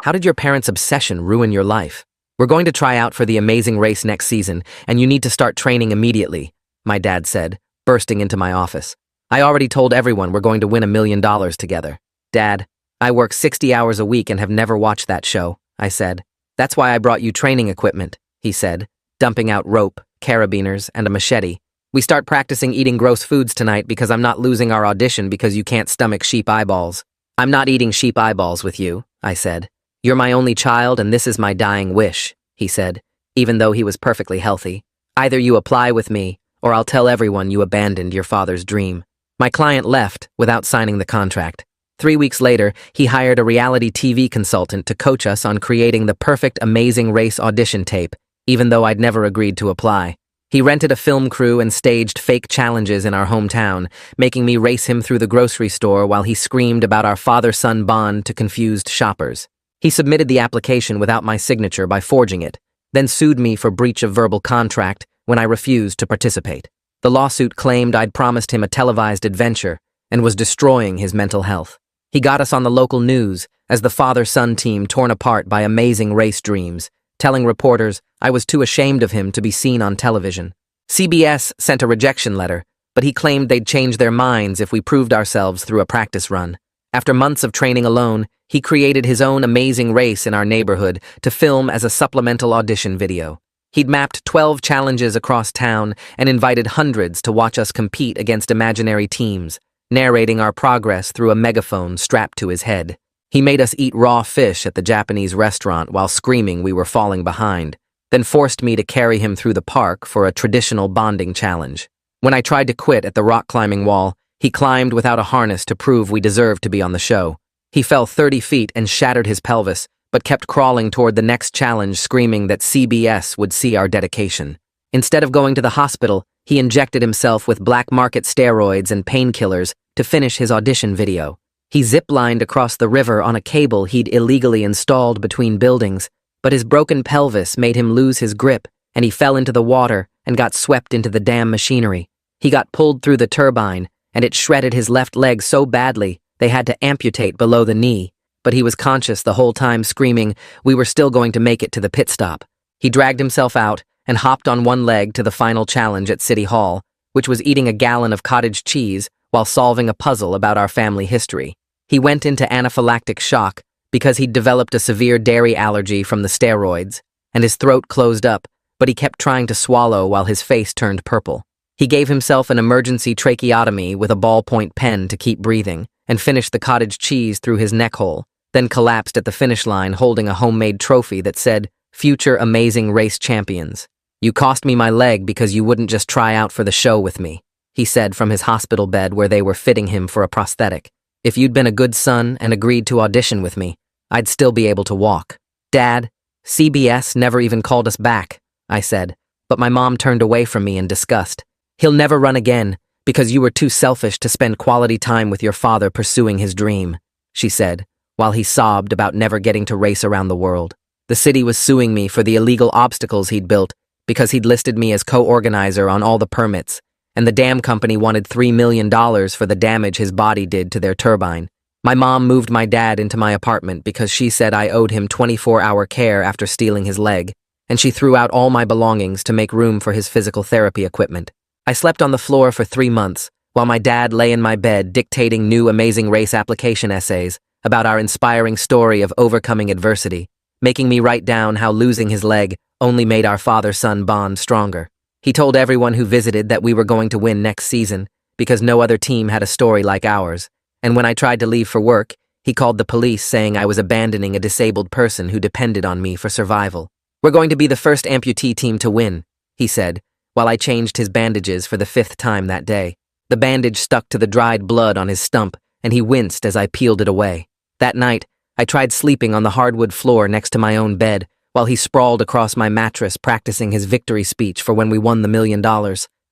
How did your parents' obsession ruin your life? We're going to try out for the amazing race next season, and you need to start training immediately, my dad said, bursting into my office. I already told everyone we're going to win $1 million together. Dad, I work 60 hours a week and have never watched that show, I said. That's why I brought you training equipment, he said, dumping out rope, carabiners, and a machete. We start practicing eating gross foods tonight because I'm not losing our audition because you can't stomach sheep eyeballs. I'm not eating sheep eyeballs with you, I said. You're my only child and this is my dying wish, he said, even though he was perfectly healthy. Either you apply with me, or I'll tell everyone you abandoned your father's dream. My client left without signing the contract. 3 weeks later, he hired a reality TV consultant to coach us on creating the perfect Amazing Race audition tape, even though I'd never agreed to apply. He rented a film crew and staged fake challenges in our hometown, making me race him through the grocery store while he screamed about our father-son bond to confused shoppers. He submitted the application without my signature by forging it, then sued me for breach of verbal contract when I refused to participate. The lawsuit claimed I'd promised him a televised adventure and was destroying his mental health. He got us on the local news as the father-son team torn apart by Amazing Race dreams, telling reporters I was too ashamed of him to be seen on television. CBS sent a rejection letter, but he claimed they'd change their minds if we proved ourselves through a practice run. After months of training alone, he created his own Amazing Race in our neighborhood to film as a supplemental audition video. He'd mapped 12 challenges across town and invited hundreds to watch us compete against imaginary teams, narrating our progress through a megaphone strapped to his head. He made us eat raw fish at the Japanese restaurant while screaming we were falling behind, then forced me to carry him through the park for a traditional bonding challenge. When I tried to quit at the rock climbing wall, he climbed without a harness to prove we deserved to be on the show. He fell 30 feet and shattered his pelvis, but kept crawling toward the next challenge, screaming that CBS would see our dedication. Instead of going to the hospital, he injected himself with black market steroids and painkillers to finish his audition video. He zip-lined across the river on a cable he'd illegally installed between buildings, but his broken pelvis made him lose his grip, and he fell into the water and got swept into the dam machinery. He got pulled through the turbine, and it shredded his left leg so badly they had to amputate below the knee, but he was conscious the whole time, screaming we were still going to make it to the pit stop. He dragged himself out and hopped on one leg to the final challenge at City Hall, which was eating a gallon of cottage cheese while solving a puzzle about our family history. He went into anaphylactic shock because he'd developed a severe dairy allergy from the steroids, and his throat closed up, but he kept trying to swallow while his face turned purple. He gave himself an emergency tracheotomy with a ballpoint pen to keep breathing, and finished the cottage cheese through his neck hole, then collapsed at the finish line holding a homemade trophy that said, "Future Amazing Race Champions. You cost me my leg because you wouldn't just try out for the show with me," he said from his hospital bed where they were fitting him for a prosthetic. "If you'd been a good son and agreed to audition with me, I'd still be able to walk." "Dad, CBS never even called us back," I said, but my mom turned away from me in disgust. "He'll never run again because you were too selfish to spend quality time with your father pursuing his dream," she said, while he sobbed about never getting to race around the world. The city was suing me for the illegal obstacles he'd built because he'd listed me as co-organizer on all the permits, and the dam company wanted $3 million for the damage his body did to their turbine. My mom moved my dad into my apartment because she said I owed him 24-hour care after stealing his leg, and she threw out all my belongings to make room for his physical therapy equipment. I slept on the floor for 3 months, while my dad lay in my bed dictating new Amazing Race application essays about our inspiring story of overcoming adversity, making me write down how losing his leg only made our father-son bond stronger. He told everyone who visited that we were going to win next season because no other team had a story like ours, and when I tried to leave for work, he called the police saying I was abandoning a disabled person who depended on me for survival. "We're going to be the first amputee team to win," he said, while I changed his bandages for the 5th time that day. The bandage stuck to the dried blood on his stump, and he winced as I peeled it away. That night, I tried sleeping on the hardwood floor next to my own bed, while he sprawled across my mattress practicing his victory speech for when we won the $1 million.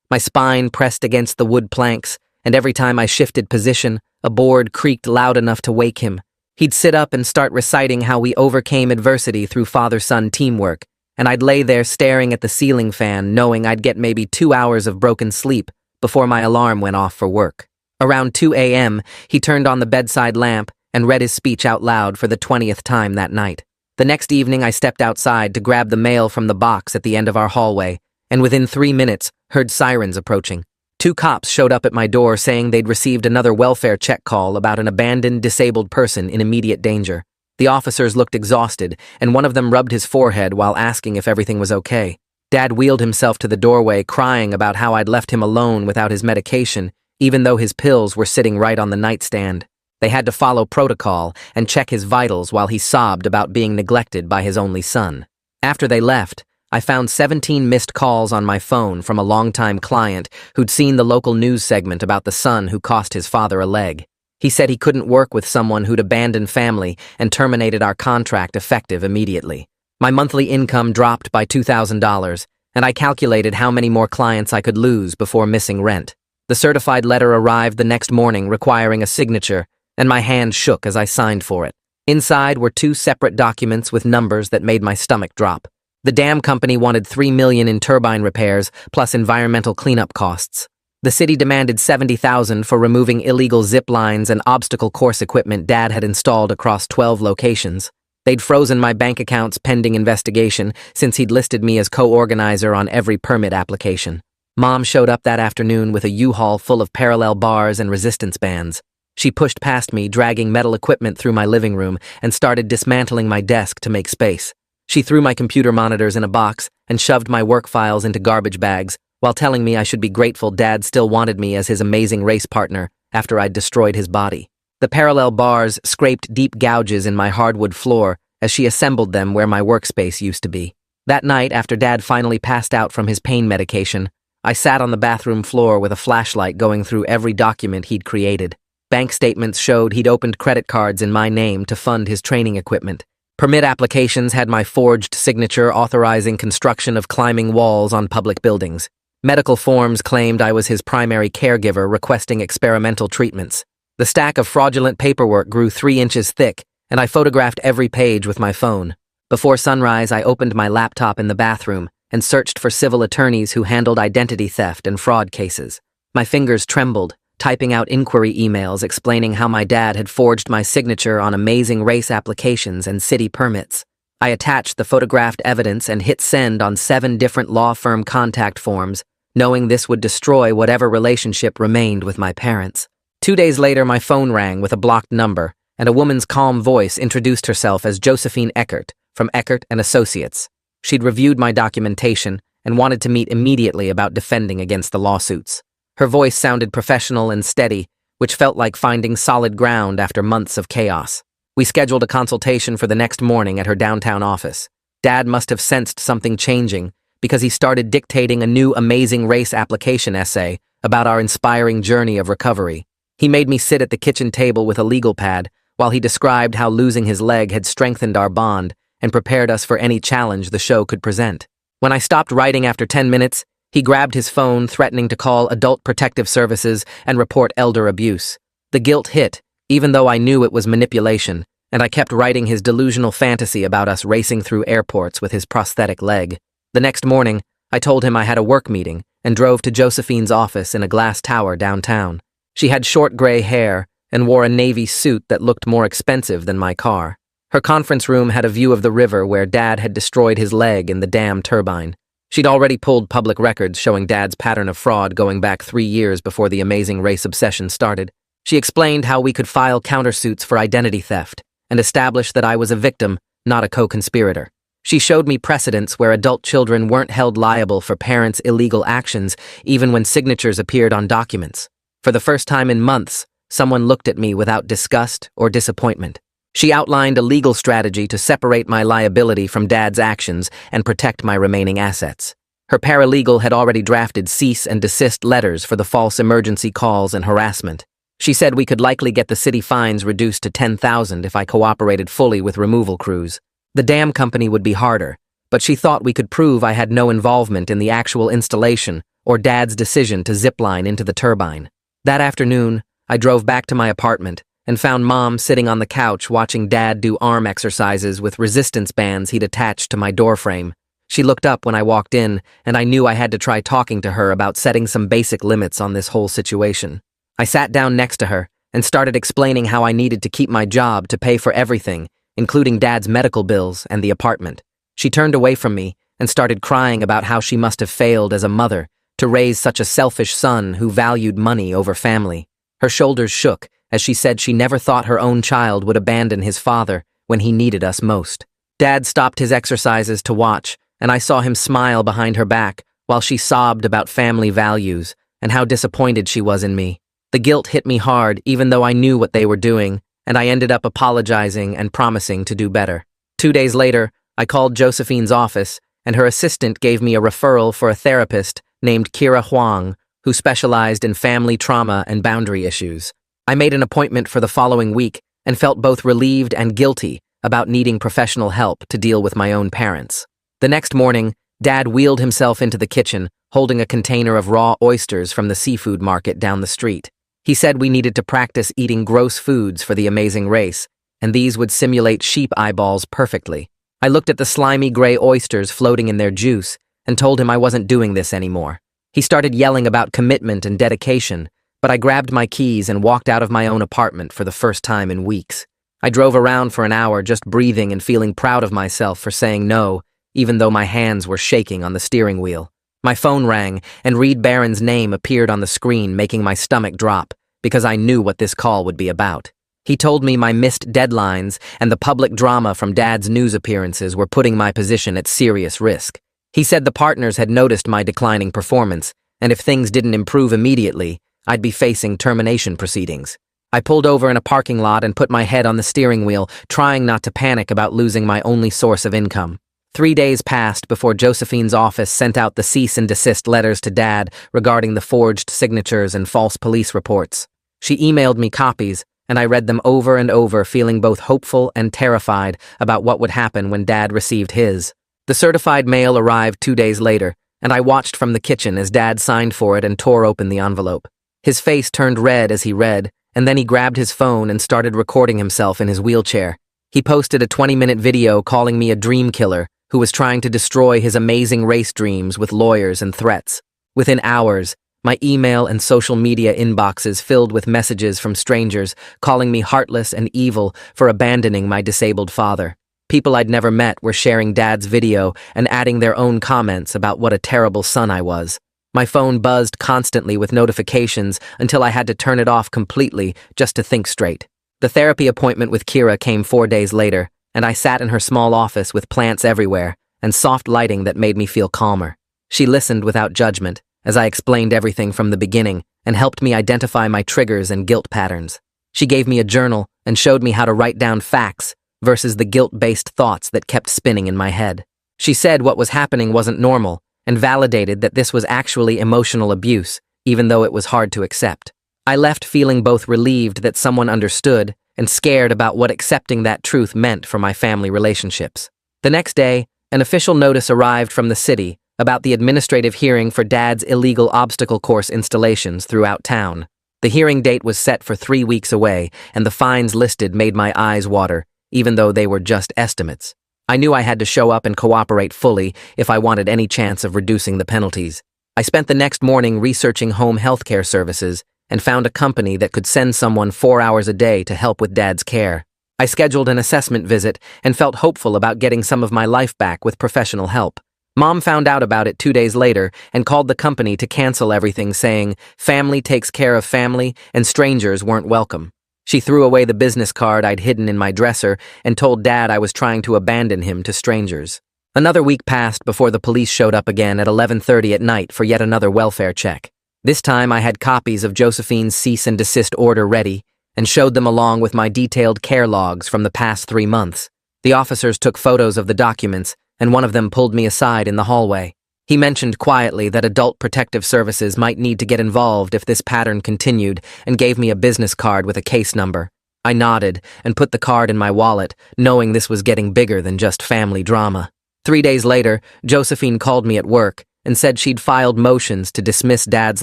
My spine pressed against the wood planks, and every time I shifted position, a board creaked loud enough to wake him. He'd sit up and start reciting how we overcame adversity through father-son teamwork, and I'd lay there staring at the ceiling fan, knowing I'd get maybe 2 hours of broken sleep before my alarm went off for work. Around 2 a.m., he turned on the bedside lamp and read his speech out loud for the 20th time that night. The next evening, I stepped outside to grab the mail from the box at the end of our hallway, and within 3 minutes, heard sirens approaching. 2 cops showed up at my door saying they'd received another welfare check call about an abandoned, disabled person in immediate danger. The officers looked exhausted, and one of them rubbed his forehead while asking if everything was okay. Dad wheeled himself to the doorway, crying about how I'd left him alone without his medication, even though his pills were sitting right on the nightstand. They had to follow protocol and check his vitals while he sobbed about being neglected by his only son. After they left, I found 17 missed calls on my phone from a longtime client who'd seen the local news segment about the son who cost his father a leg. He said he couldn't work with someone who'd abandoned family and terminated our contract effective immediately. My monthly income dropped by $2,000, and I calculated how many more clients I could lose before missing rent. The certified letter arrived the next morning requiring a signature, and my hand shook as I signed for it. Inside were 2 separate documents with numbers that made my stomach drop. The dam company wanted $3 million in turbine repairs plus environmental cleanup costs. The city demanded $70,000 for removing illegal zip lines and obstacle course equipment Dad had installed across 12 locations. They'd frozen my bank accounts pending investigation since he'd listed me as co-organizer on every permit application. Mom showed up that afternoon with a U-Haul full of parallel bars and resistance bands. She pushed past me, dragging metal equipment through my living room, and started dismantling my desk to make space. She threw my computer monitors in a box and shoved my work files into garbage bags, while telling me I should be grateful Dad still wanted me as his amazing race partner after I'd destroyed his body. The parallel bars scraped deep gouges in my hardwood floor as she assembled them where my workspace used to be. That night, after Dad finally passed out from his pain medication, I sat on the bathroom floor with a flashlight going through every document he'd created. Bank statements showed he'd opened credit cards in my name to fund his training equipment. Permit applications had my forged signature authorizing construction of climbing walls on public buildings. Medical forms claimed I was his primary caregiver requesting experimental treatments. The stack of fraudulent paperwork grew 3 inches thick, and I photographed every page with my phone. Before sunrise, I opened my laptop in the bathroom and searched for civil attorneys who handled identity theft and fraud cases. My fingers trembled, typing out inquiry emails explaining how my dad had forged my signature on amazing race applications and city permits. I attached the photographed evidence and hit send on 7 different law firm contact forms, knowing this would destroy whatever relationship remained with my parents. 2 days later, my phone rang with a blocked number, and a woman's calm voice introduced herself as Josephine Eckert from Eckert & Associates. She'd reviewed my documentation and wanted to meet immediately about defending against the lawsuits. Her voice sounded professional and steady, which felt like finding solid ground after months of chaos. We scheduled a consultation for the next morning at her downtown office. Dad must have sensed something changing because he started dictating a new Amazing Race application essay about our inspiring journey of recovery. He made me sit at the kitchen table with a legal pad while he described how losing his leg had strengthened our bond and prepared us for any challenge the show could present. When I stopped writing after 10 minutes, he grabbed his phone, threatening to call Adult Protective Services and report elder abuse. The guilt hit, even though I knew it was manipulation, and I kept writing his delusional fantasy about us racing through airports with his prosthetic leg. The next morning, I told him I had a work meeting and drove to Josephine's office in a glass tower downtown. She had short gray hair and wore a navy suit that looked more expensive than my car. Her conference room had a view of the river where Dad had destroyed his leg in the dam turbine. She'd already pulled public records showing Dad's pattern of fraud going back 3 years before the Amazing Race obsession started. She explained how we could file countersuits for identity theft and establish that I was a victim, not a co-conspirator. She showed me precedents where adult children weren't held liable for parents' illegal actions even when signatures appeared on documents. For the first time in months, someone looked at me without disgust or disappointment. She outlined a legal strategy to separate my liability from Dad's actions and protect my remaining assets. Her paralegal had already drafted cease and desist letters for the false emergency calls and harassment. She said we could likely get the city fines reduced to $10,000 if I cooperated fully with removal crews. The dam company would be harder, but she thought we could prove I had no involvement in the actual installation or Dad's decision to zipline into the turbine. That afternoon, I drove back to my apartment and found Mom sitting on the couch watching Dad do arm exercises with resistance bands he'd attached to my doorframe. She looked up when I walked in, and I knew I had to try talking to her about setting some basic limits on this whole situation. I sat down next to her and started explaining how I needed to keep my job to pay for everything, including Dad's medical bills and the apartment. She turned away from me and started crying about how she must have failed as a mother to raise such a selfish son who valued money over family. Her shoulders shook as she said she never thought her own child would abandon his father when he needed us most. Dad stopped his exercises to watch, and I saw him smile behind her back while she sobbed about family values and how disappointed she was in me. The guilt hit me hard even though I knew what they were doing, and I ended up apologizing and promising to do better. 2 days later, I called Josephine's office, and her assistant gave me a referral for a therapist named Kira Huang, who specialized in family trauma and boundary issues. I made an appointment for the following week and felt both relieved and guilty about needing professional help to deal with my own parents. The next morning, Dad wheeled himself into the kitchen, holding a container of raw oysters from the seafood market down the street. He said we needed to practice eating gross foods for the amazing race, and these would simulate sheep eyeballs perfectly. I looked at the slimy gray oysters floating in their juice and told him I wasn't doing this anymore. He started yelling about commitment and dedication, but I grabbed my keys and walked out of my own apartment for the first time in weeks. I drove around for an hour just breathing and feeling proud of myself for saying no, even though my hands were shaking on the steering wheel. My phone rang, and Reed Barron's name appeared on the screen, making my stomach drop, because I knew what this call would be about. He told me my missed deadlines and the public drama from Dad's news appearances were putting my position at serious risk. He said the partners had noticed my declining performance, and if things didn't improve immediately, I'd be facing termination proceedings. I pulled over in a parking lot and put my head on the steering wheel, trying not to panic about losing my only source of income. 3 days passed before Josephine's office sent out the cease and desist letters to Dad regarding the forged signatures and false police reports. She emailed me copies, and I read them over and over, feeling both hopeful and terrified about what would happen when Dad received his. The certified mail arrived 2 days later, and I watched from the kitchen as Dad signed for it and tore open the envelope. His face turned red as he read, and then he grabbed his phone and started recording himself in his wheelchair. He posted a 20-minute video calling me a dream killer who was trying to destroy his amazing race dreams with lawyers and threats. Within hours, my email and social media inboxes filled with messages from strangers calling me heartless and evil for abandoning my disabled father. People I'd never met were sharing Dad's video and adding their own comments about what a terrible son I was. My phone buzzed constantly with notifications until I had to turn it off completely just to think straight. The therapy appointment with Kira came 4 days later, and I sat in her small office with plants everywhere and soft lighting that made me feel calmer. She listened without judgment as I explained everything from the beginning and helped me identify my triggers and guilt patterns. She gave me a journal and showed me how to write down facts versus the guilt-based thoughts that kept spinning in my head. She said what was happening wasn't normal and validated that this was actually emotional abuse, even though it was hard to accept. I left feeling both relieved that someone understood and scared about what accepting that truth meant for my family relationships. The next day, an official notice arrived from the city about the administrative hearing for Dad's illegal obstacle course installations throughout town. The hearing date was set for 3 weeks away, and the fines listed made my eyes water, even though they were just estimates. I knew I had to show up and cooperate fully if I wanted any chance of reducing the penalties. I spent the next morning researching home healthcare services and found a company that could send someone 4 hours a day to help with Dad's care. I scheduled an assessment visit and felt hopeful about getting some of my life back with professional help. Mom found out about it 2 days later and called the company to cancel everything, saying family takes care of family and strangers weren't welcome. She threw away the business card I'd hidden in my dresser and told Dad I was trying to abandon him to strangers. Another week passed before the police showed up again at 11:30 at night for yet another welfare check. This time I had copies of Josephine's cease and desist order ready and showed them along with my detailed care logs from the past 3 months. The officers took photos of the documents, and one of them pulled me aside in the hallway. He mentioned quietly that Adult Protective Services might need to get involved if this pattern continued and gave me a business card with a case number. I nodded and put the card in my wallet, knowing this was getting bigger than just family drama. 3 days later, Josephine called me at work and said she'd filed motions to dismiss Dad's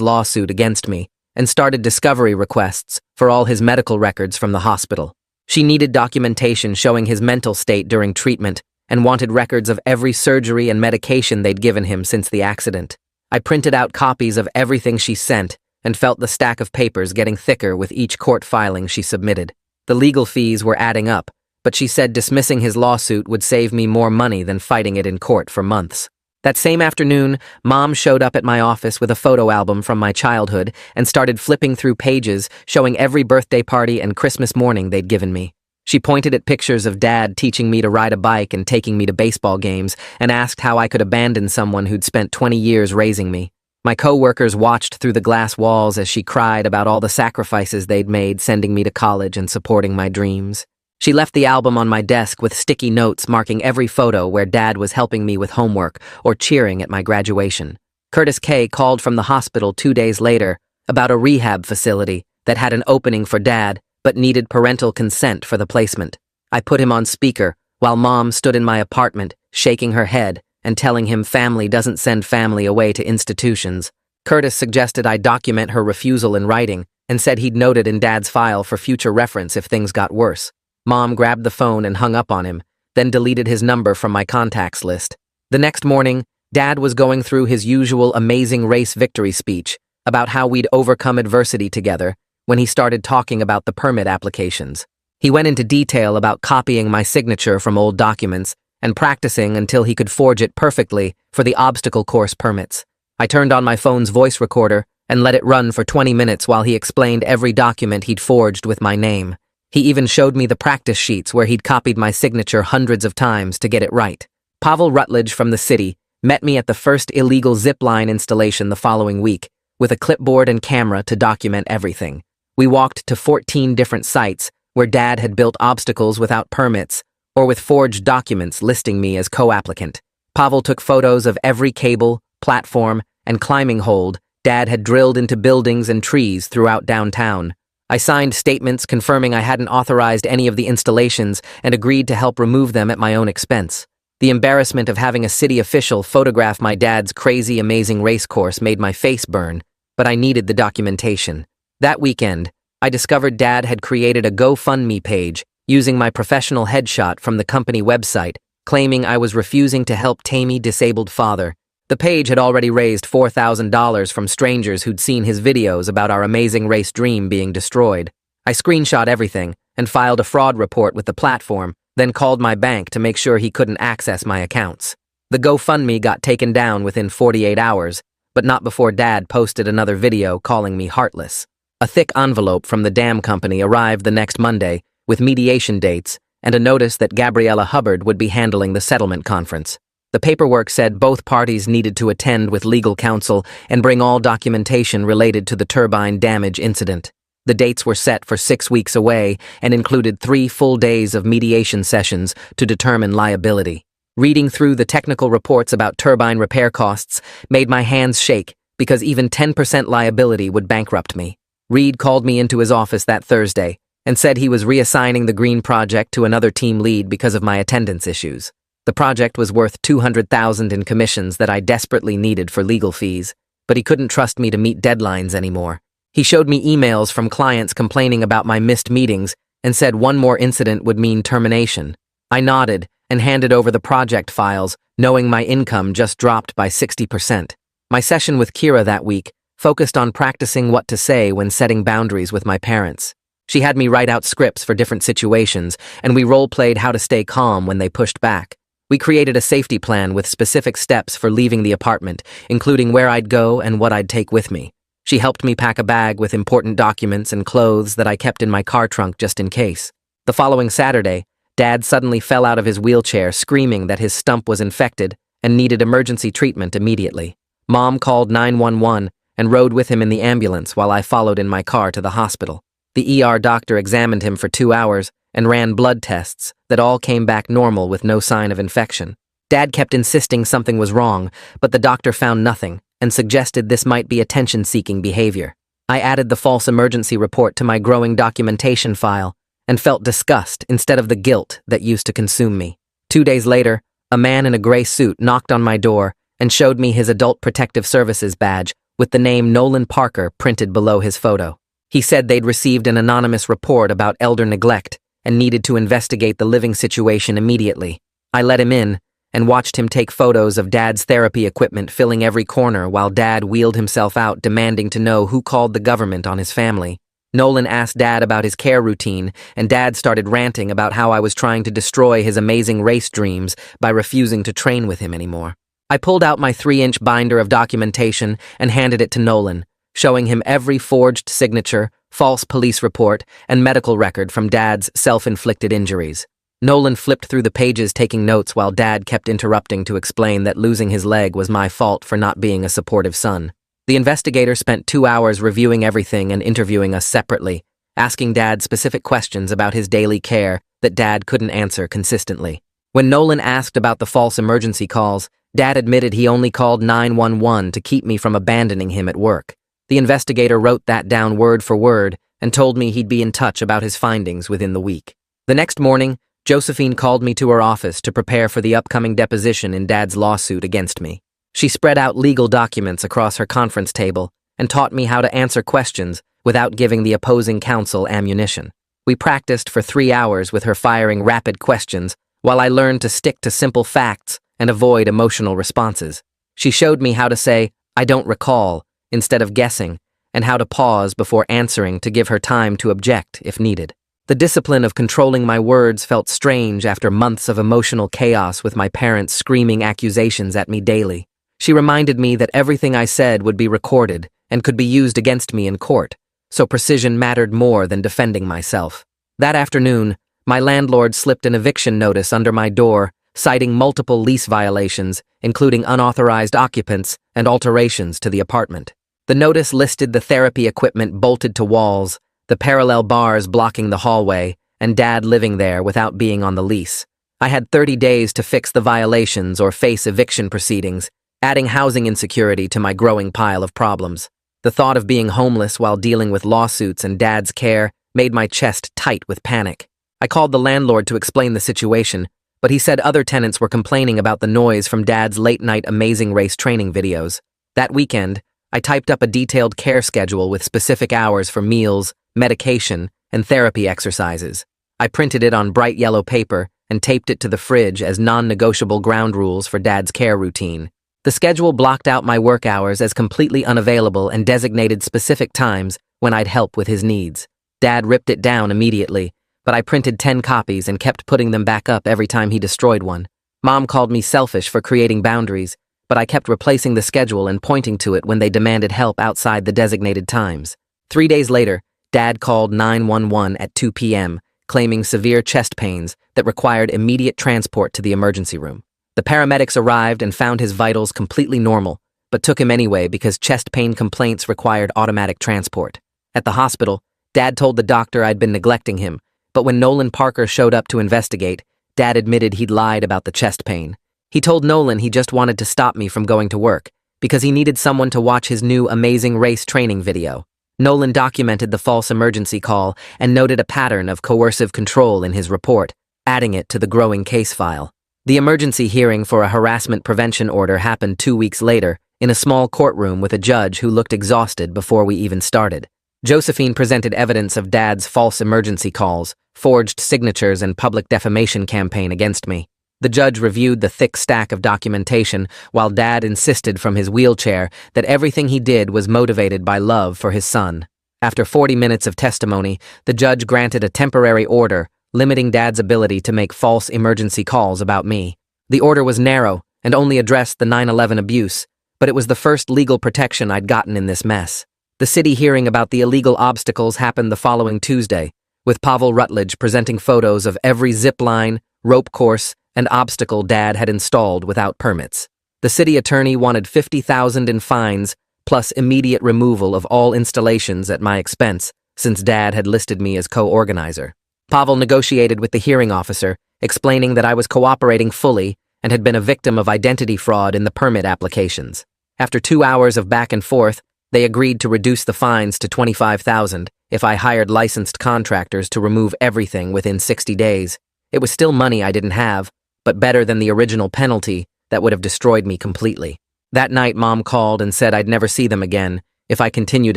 lawsuit against me and started discovery requests for all his medical records from the hospital. She needed documentation showing his mental state during treatment and wanted records of every surgery and medication they'd given him since the accident. I printed out copies of everything she sent and felt the stack of papers getting thicker with each court filing she submitted. The legal fees were adding up, but she said dismissing his lawsuit would save me more money than fighting it in court for months. That same afternoon, Mom showed up at my office with a photo album from my childhood and started flipping through pages showing every birthday party and Christmas morning they'd given me. She pointed at pictures of Dad teaching me to ride a bike and taking me to baseball games and asked how I could abandon someone who'd spent 20 years raising me. My co-workers watched through the glass walls as she cried about all the sacrifices they'd made sending me to college and supporting my dreams. She left the album on my desk with sticky notes marking every photo where Dad was helping me with homework or cheering at my graduation. Curtis K. called from the hospital 2 days later about a rehab facility that had an opening for Dad but needed parental consent for the placement. I put him on speaker while Mom stood in my apartment, shaking her head and telling him family doesn't send family away to institutions. Curtis suggested I document her refusal in writing and said he'd note it in Dad's file for future reference if things got worse. Mom grabbed the phone and hung up on him, then deleted his number from my contacts list. The next morning, Dad was going through his usual amazing race victory speech about how we'd overcome adversity together when he started talking about the permit applications. He went into detail about copying my signature from old documents and practicing until he could forge it perfectly for the obstacle course permits. I turned on my phone's voice recorder and let it run for 20 minutes while he explained every document he'd forged with my name. He even showed me the practice sheets where he'd copied my signature hundreds of times to get it right. Pavel Rutledge from the city met me at the first illegal zipline installation the following week with a clipboard and camera to document everything. We walked to 14 different sites where Dad had built obstacles without permits or with forged documents listing me as co-applicant. Pavel took photos of every cable, platform, and climbing hold Dad had drilled into buildings and trees throughout downtown. I signed statements confirming I hadn't authorized any of the installations and agreed to help remove them at my own expense. The embarrassment of having a city official photograph my dad's crazy, amazing race course made my face burn, but I needed the documentation. That weekend, I discovered Dad had created a GoFundMe page using my professional headshot from the company website, claiming I was refusing to help Tammy disabled father. The page had already raised $4,000 from strangers who'd seen his videos about our amazing race dream being destroyed. I screenshot everything and filed a fraud report with the platform, then called my bank to make sure he couldn't access my accounts. The GoFundMe got taken down within 48 hours, but not before Dad posted another video calling me heartless. A thick envelope from the dam company arrived the next Monday with mediation dates and a notice that Gabriella Hubbard would be handling the settlement conference. The paperwork said both parties needed to attend with legal counsel and bring all documentation related to the turbine damage incident. The dates were set for 6 weeks away and included 3 full days of mediation sessions to determine liability. Reading through the technical reports about turbine repair costs made my hands shake because even 10% liability would bankrupt me. Reed called me into his office that Thursday and said he was reassigning the green project to another team lead because of my attendance issues. The project was worth $200,000 in commissions that I desperately needed for legal fees, but he couldn't trust me to meet deadlines anymore. He showed me emails from clients complaining about my missed meetings and said one more incident would mean termination. I nodded and handed over the project files, knowing my income just dropped by 60%. My session with Kira that week focused on practicing what to say when setting boundaries with my parents. She had me write out scripts for different situations, and we role-played how to stay calm when they pushed back. We created a safety plan with specific steps for leaving the apartment, including where I'd go and what I'd take with me. She helped me pack a bag with important documents and clothes that I kept in my car trunk just in case. The following Saturday, Dad suddenly fell out of his wheelchair screaming that his stump was infected and needed emergency treatment immediately. Mom called 911 and rode with him in the ambulance while I followed in my car to the hospital. The ER doctor examined him for 2 hours and ran blood tests that all came back normal with no sign of infection. Dad kept insisting something was wrong, but the doctor found nothing and suggested this might be attention-seeking behavior. I added the false emergency report to my growing documentation file and felt disgust instead of the guilt that used to consume me. 2 days later, a man in a gray suit knocked on my door and showed me his Adult Protective Services badge with the name Nolan Parker printed below his photo. He said they'd received an anonymous report about elder neglect and needed to investigate the living situation immediately. I let him in and watched him take photos of Dad's therapy equipment filling every corner while Dad wheeled himself out demanding to know who called the government on his family. Nolan asked Dad about his care routine, and Dad started ranting about how I was trying to destroy his amazing race dreams by refusing to train with him anymore. I pulled out my 3-inch binder of documentation and handed it to Nolan, showing him every forged signature, false police report, and medical record from Dad's self-inflicted injuries. Nolan flipped through the pages taking notes while Dad kept interrupting to explain that losing his leg was my fault for not being a supportive son. The investigator spent 2 hours reviewing everything and interviewing us separately, asking Dad specific questions about his daily care that Dad couldn't answer consistently. When Nolan asked about the false emergency calls, Dad admitted he only called 911 to keep me from abandoning him at work. The investigator wrote that down word for word and told me he'd be in touch about his findings within the week. The next morning, Josephine called me to her office to prepare for the upcoming deposition in Dad's lawsuit against me. She spread out legal documents across her conference table and taught me how to answer questions without giving the opposing counsel ammunition. We practiced for 3 hours with her firing rapid questions while I learned to stick to simple facts and avoid emotional responses. She showed me how to say, "I don't recall," instead of guessing, and how to pause before answering to give her time to object if needed. The discipline of controlling my words felt strange after months of emotional chaos with my parents screaming accusations at me daily. She reminded me that everything I said would be recorded and could be used against me in court, so precision mattered more than defending myself. That afternoon, my landlord slipped an eviction notice under my door, citing multiple lease violations, including unauthorized occupants and alterations to the apartment. The notice listed the therapy equipment bolted to walls, the parallel bars blocking the hallway, and Dad living there without being on the lease. I had 30 days to fix the violations or face eviction proceedings, adding housing insecurity to my growing pile of problems. The thought of being homeless while dealing with lawsuits and Dad's care made my chest tight with panic. I called the landlord to explain the situation, but he said other tenants were complaining about the noise from Dad's late-night Amazing Race training videos. That weekend, I typed up a detailed care schedule with specific hours for meals, medication, and therapy exercises. I printed it on bright yellow paper and taped it to the fridge as non-negotiable ground rules for Dad's care routine. The schedule blocked out my work hours as completely unavailable and designated specific times when I'd help with his needs. Dad ripped it down immediately, but I printed 10 copies and kept putting them back up every time he destroyed one. Mom called me selfish for creating boundaries, but I kept replacing the schedule and pointing to it when they demanded help outside the designated times. 3 days later, Dad called 911 at 2 p.m., claiming severe chest pains that required immediate transport to the emergency room. The paramedics arrived and found his vitals completely normal, but took him anyway because chest pain complaints required automatic transport. At the hospital, Dad told the doctor I'd been neglecting him, but when Nolan Parker showed up to investigate, Dad admitted he'd lied about the chest pain. He told Nolan he just wanted to stop me from going to work because he needed someone to watch his new Amazing Race training video. Nolan documented the false emergency call and noted a pattern of coercive control in his report, adding it to the growing case file. The emergency hearing for a harassment prevention order happened 2 weeks later in a small courtroom with a judge who looked exhausted before we even started. Josephine presented evidence of Dad's false emergency calls, forged signatures, and public defamation campaign against me. The judge reviewed the thick stack of documentation while Dad insisted from his wheelchair that everything he did was motivated by love for his son. After 40 minutes of testimony, the judge granted a temporary order limiting Dad's ability to make false emergency calls about me. The order was narrow and only addressed the 9/11 abuse, but it was the first legal protection I'd gotten in this mess. The city hearing about the illegal obstacles happened the following Tuesday, with Pavel Rutledge presenting photos of every zip line, rope course, and obstacle Dad had installed without permits. The city attorney wanted $50,000 in fines, plus immediate removal of all installations at my expense, since Dad had listed me as co-organizer. Pavel negotiated with the hearing officer, explaining that I was cooperating fully and had been a victim of identity fraud in the permit applications. After 2 hours of back and forth, they agreed to reduce the fines to $25,000 if I hired licensed contractors to remove everything within 60 days. It was still money I didn't have, but better than the original penalty that would have destroyed me completely. That night, Mom called and said I'd never see them again if I continued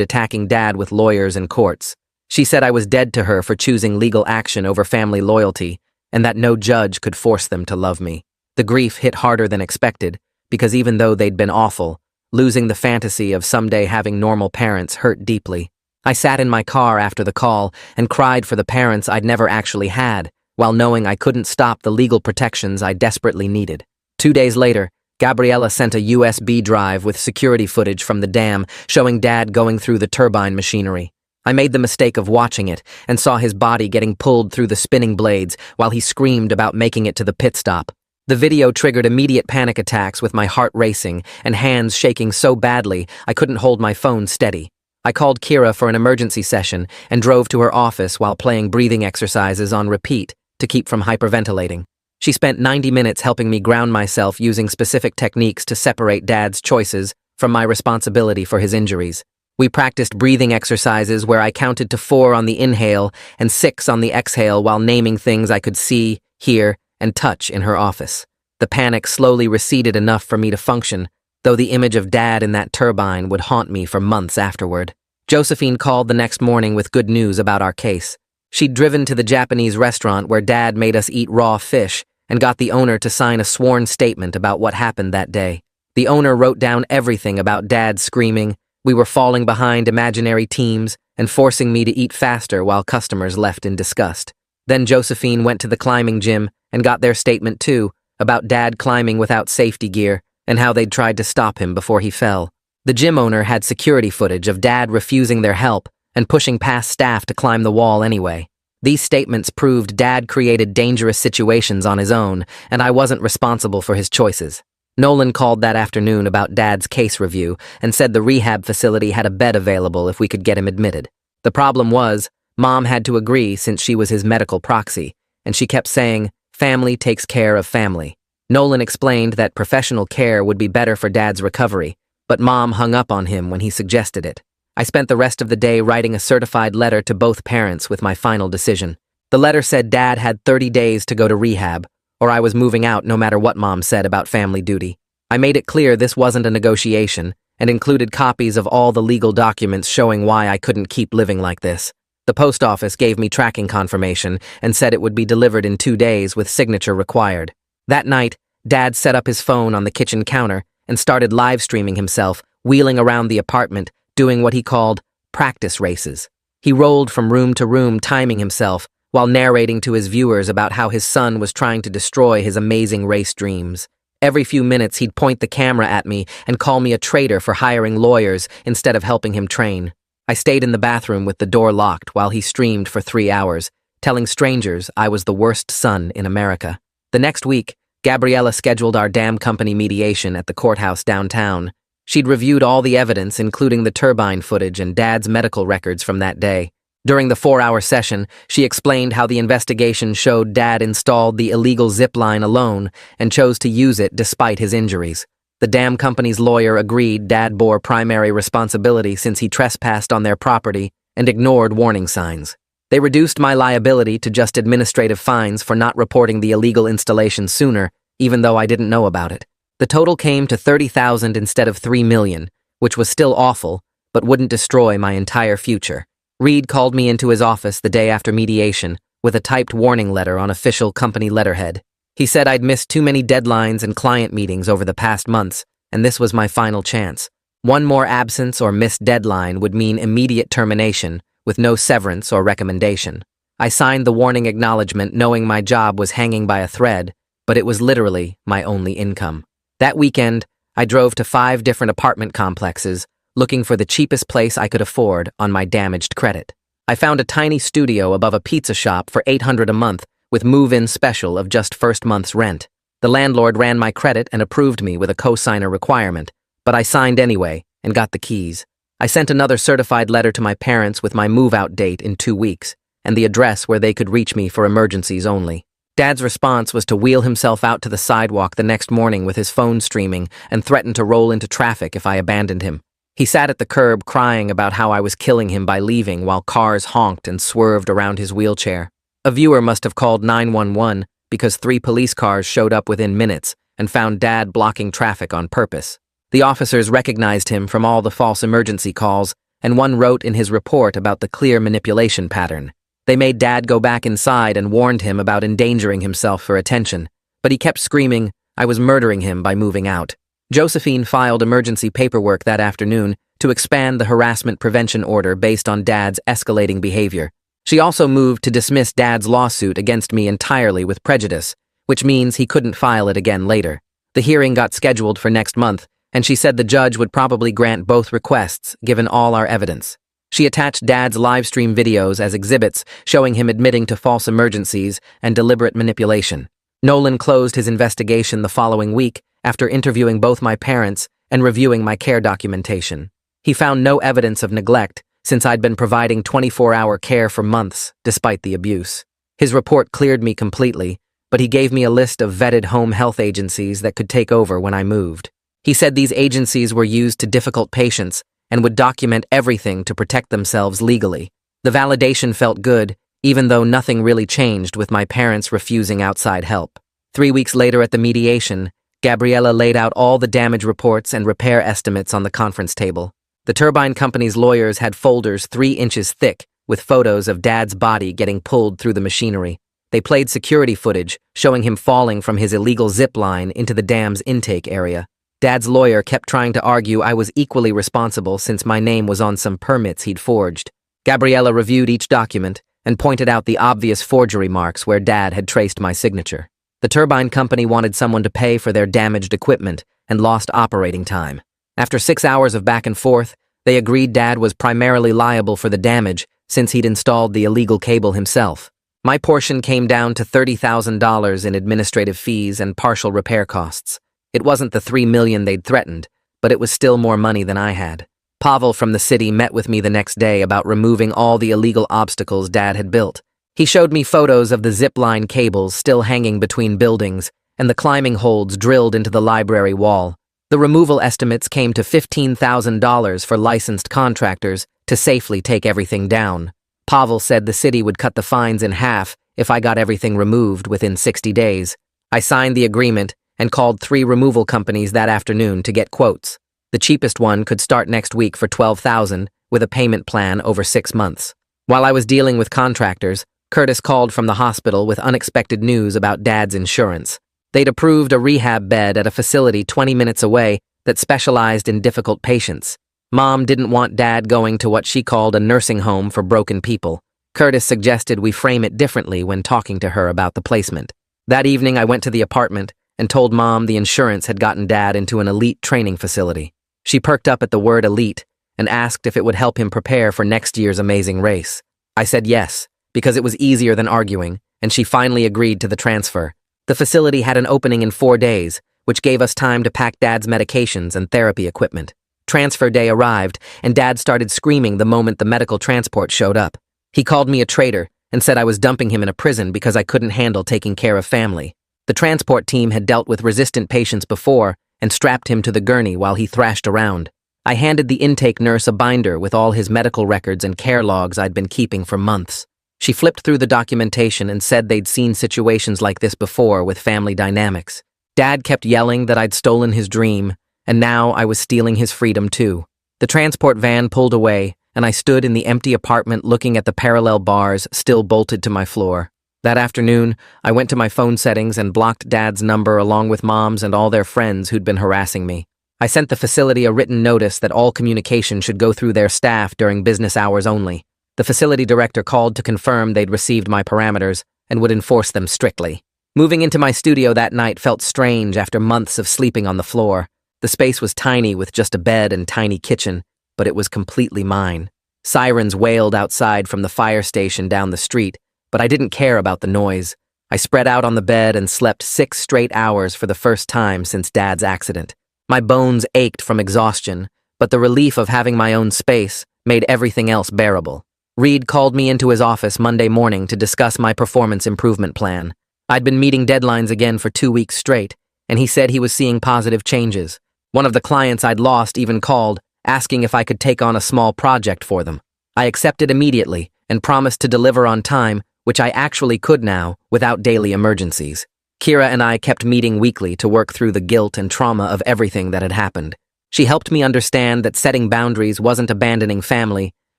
attacking Dad with lawyers and courts. She said I was dead to her for choosing legal action over family loyalty, and that no judge could force them to love me. The grief hit harder than expected, because even though they'd been awful, losing the fantasy of someday having normal parents hurt deeply. I sat in my car after the call and cried for the parents I'd never actually had, while knowing I couldn't stop the legal protections I desperately needed. 2 days later, Gabriella sent a USB drive with security footage from the dam showing Dad going through the turbine machinery. I made the mistake of watching it and saw his body getting pulled through the spinning blades while he screamed about making it to the pit stop. The video triggered immediate panic attacks with my heart racing and hands shaking so badly I couldn't hold my phone steady. I called Kira for an emergency session and drove to her office while playing breathing exercises on repeat to keep from hyperventilating. She spent 90 minutes helping me ground myself using specific techniques to separate Dad's choices from my responsibility for his injuries. We practiced breathing exercises where I counted to 4 on the inhale and 6 on the exhale while naming things I could see, hear, and touch in her office. The panic slowly receded enough for me to function, though the image of Dad in that turbine would haunt me for months afterward. Josephine called the next morning with good news about our case. She'd driven to the Japanese restaurant where Dad made us eat raw fish and got the owner to sign a sworn statement about what happened that day. The owner wrote down everything about Dad screaming, we were falling behind imaginary teams, and forcing me to eat faster while customers left in disgust. Then Josephine went to the climbing gym and got their statement too, about Dad climbing without safety gear and how they'd tried to stop him before he fell. The gym owner had security footage of Dad refusing their help and pushing past staff to climb the wall anyway. These statements proved Dad created dangerous situations on his own, and I wasn't responsible for his choices. Nolan called that afternoon about Dad's case review and said the rehab facility had a bed available if we could get him admitted. The problem was, Mom had to agree since she was his medical proxy, and she kept saying, family takes care of family. Nolan explained that professional care would be better for Dad's recovery, but Mom hung up on him when he suggested it. I spent the rest of the day writing a certified letter to both parents with my final decision. The letter said Dad had 30 days to go to rehab, or I was moving out no matter what Mom said about family duty. I made it clear this wasn't a negotiation and included copies of all the legal documents showing why I couldn't keep living like this. The post office gave me tracking confirmation and said it would be delivered in 2 days with signature required. That night, Dad set up his phone on the kitchen counter and started live streaming himself, wheeling around the apartment, doing what he called practice races. He rolled from room to room, timing himself, while narrating to his viewers about how his son was trying to destroy his amazing race dreams. Every few minutes, he'd point the camera at me and call me a traitor for hiring lawyers instead of helping him train. I stayed in the bathroom with the door locked while he streamed for 3 hours, telling strangers I was the worst son in America. The next week, Gabriella scheduled our dam company mediation at the courthouse downtown. She'd reviewed all the evidence, including the turbine footage and Dad's medical records from that day. During the 4-hour session, she explained how the investigation showed Dad installed the illegal zip line alone and chose to use it despite his injuries. The dam company's lawyer agreed Dad bore primary responsibility since he trespassed on their property and ignored warning signs. They reduced my liability to just administrative fines for not reporting the illegal installation sooner, even though I didn't know about it. The total came to $30,000 instead of $3 million, which was still awful, but wouldn't destroy my entire future. Reed called me into his office the day after mediation with a typed warning letter on official company letterhead. He said I'd missed too many deadlines and client meetings over the past months, and this was my final chance. One more absence or missed deadline would mean immediate termination, with no severance or recommendation. I signed the warning acknowledgement knowing my job was hanging by a thread, but it was literally my only income. That weekend, I drove to 5 different apartment complexes, looking for the cheapest place I could afford on my damaged credit. I found a tiny studio above a pizza shop for $800 a month with move-in special of just first month's rent. The landlord ran my credit and approved me with a co-signer requirement, but I signed anyway and got the keys. I sent another certified letter to my parents with my move-out date in 2 weeks and the address where they could reach me for emergencies only. Dad's response was to wheel himself out to the sidewalk the next morning with his phone streaming and threatened to roll into traffic if I abandoned him. He sat at the curb crying about how I was killing him by leaving while cars honked and swerved around his wheelchair. A viewer must have called 911 because 3 police cars showed up within minutes and found Dad blocking traffic on purpose. The officers recognized him from all the false emergency calls, and one wrote in his report about the clear manipulation pattern. They made Dad go back inside and warned him about endangering himself for attention, but he kept screaming, I was murdering him by moving out. Josephine filed emergency paperwork that afternoon to expand the harassment prevention order based on Dad's escalating behavior. She also moved to dismiss Dad's lawsuit against me entirely with prejudice, which means he couldn't file it again later. The hearing got scheduled for next month, and she said the judge would probably grant both requests, given all our evidence. She attached Dad's live stream videos as exhibits, showing him admitting to false emergencies and deliberate manipulation. Nolan closed his investigation the following week after interviewing both my parents and reviewing my care documentation. He found no evidence of neglect, since I'd been providing 24-hour care for months, despite the abuse. His report cleared me completely, but he gave me a list of vetted home health agencies that could take over when I moved. He said these agencies were used to difficult patients and would document everything to protect themselves legally. The validation felt good, even though nothing really changed with my parents refusing outside help. 3 weeks later at the mediation, Gabriella laid out all the damage reports and repair estimates on the conference table. The turbine company's lawyers had folders 3 inches thick with photos of Dad's body getting pulled through the machinery. They played security footage showing him falling from his illegal zip line into the dam's intake area. Dad's lawyer kept trying to argue I was equally responsible since my name was on some permits he'd forged. Gabriella reviewed each document and pointed out the obvious forgery marks where Dad had traced my signature. The turbine company wanted someone to pay for their damaged equipment and lost operating time. After 6 hours of back and forth, they agreed Dad was primarily liable for the damage since he'd installed the illegal cable himself. My portion came down to $30,000 in administrative fees and partial repair costs. It wasn't the $3 million they'd threatened, but it was still more money than I had. Pavel from the city met with me the next day about removing all the illegal obstacles Dad had built. He showed me photos of the zip line cables still hanging between buildings and the climbing holds drilled into the library wall. The removal estimates came to $15,000 for licensed contractors to safely take everything down. Pavel said the city would cut the fines in half if I got everything removed within 60 days. I signed the agreement and called 3 removal companies that afternoon to get quotes. The cheapest one could start next week for $12,000 with a payment plan over 6 months. While I was dealing with contractors, Curtis called from the hospital with unexpected news about Dad's insurance. They'd approved a rehab bed at a facility 20 minutes away that specialized in difficult patients. Mom didn't want Dad going to what she called a nursing home for broken people. Curtis suggested we frame it differently when talking to her about the placement. That evening I went to the apartment and told Mom the insurance had gotten Dad into an elite training facility. She perked up at the word elite and asked if it would help him prepare for next year's amazing race. I said yes, because it was easier than arguing, and she finally agreed to the transfer. The facility had an opening in 4 days, which gave us time to pack Dad's medications and therapy equipment. Transfer day arrived, and Dad started screaming the moment the medical transport showed up. He called me a traitor and said I was dumping him in a prison because I couldn't handle taking care of family. The transport team had dealt with resistant patients before and strapped him to the gurney while he thrashed around. I handed the intake nurse a binder with all his medical records and care logs I'd been keeping for months. She flipped through the documentation and said they'd seen situations like this before with family dynamics. Dad kept yelling that I'd stolen his dream, and now I was stealing his freedom too. The transport van pulled away, and I stood in the empty apartment looking at the parallel bars still bolted to my floor. That afternoon, I went to my phone settings and blocked Dad's number along with Mom's and all their friends who'd been harassing me. I sent the facility a written notice that all communication should go through their staff during business hours only. The facility director called to confirm they'd received my parameters and would enforce them strictly. Moving into my studio that night felt strange after months of sleeping on the floor. The space was tiny with just a bed and tiny kitchen, but it was completely mine. Sirens wailed outside from the fire station down the street, but I didn't care about the noise. I spread out on the bed and slept 6 straight hours for the first time since Dad's accident. My bones ached from exhaustion, but the relief of having my own space made everything else bearable. Reed called me into his office Monday morning to discuss my performance improvement plan. I'd been meeting deadlines again for 2 weeks straight, and he said he was seeing positive changes. One of the clients I'd lost even called, asking if I could take on a small project for them. I accepted immediately and promised to deliver on time, which I actually could now, without daily emergencies. Kira and I kept meeting weekly to work through the guilt and trauma of everything that had happened. She helped me understand that setting boundaries wasn't abandoning family,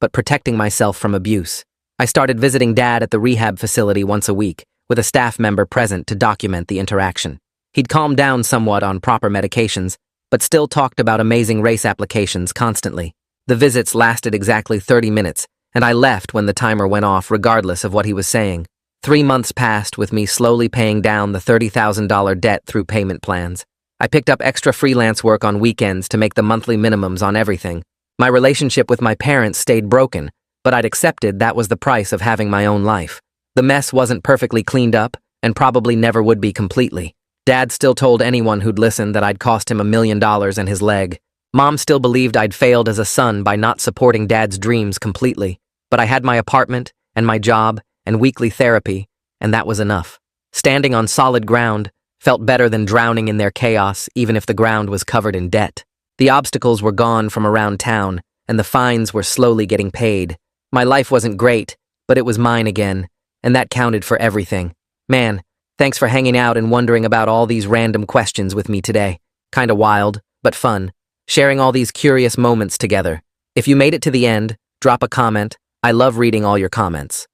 but protecting myself from abuse. I started visiting Dad at the rehab facility once a week, with a staff member present to document the interaction. He'd calmed down somewhat on proper medications, but still talked about Amazing Race applications constantly. The visits lasted exactly 30 minutes, and I left when the timer went off regardless of what he was saying. 3 months passed with me slowly paying down the $30,000 debt through payment plans. I picked up extra freelance work on weekends to make the monthly minimums on everything. My relationship with my parents stayed broken, but I'd accepted that was the price of having my own life. The mess wasn't perfectly cleaned up, and probably never would be completely. Dad still told anyone who'd listen that I'd cost him $1 million and his leg. Mom still believed I'd failed as a son by not supporting Dad's dreams completely. But I had my apartment, and my job, and weekly therapy, and that was enough. Standing on solid ground felt better than drowning in their chaos, even if the ground was covered in debt. The obstacles were gone from around town, and the fines were slowly getting paid. My life wasn't great, but it was mine again, and that counted for everything. Man, thanks for hanging out and wondering about all these random questions with me today. Kinda wild, but fun. Sharing all these curious moments together. If you made it to the end, drop a comment. I love reading all your comments.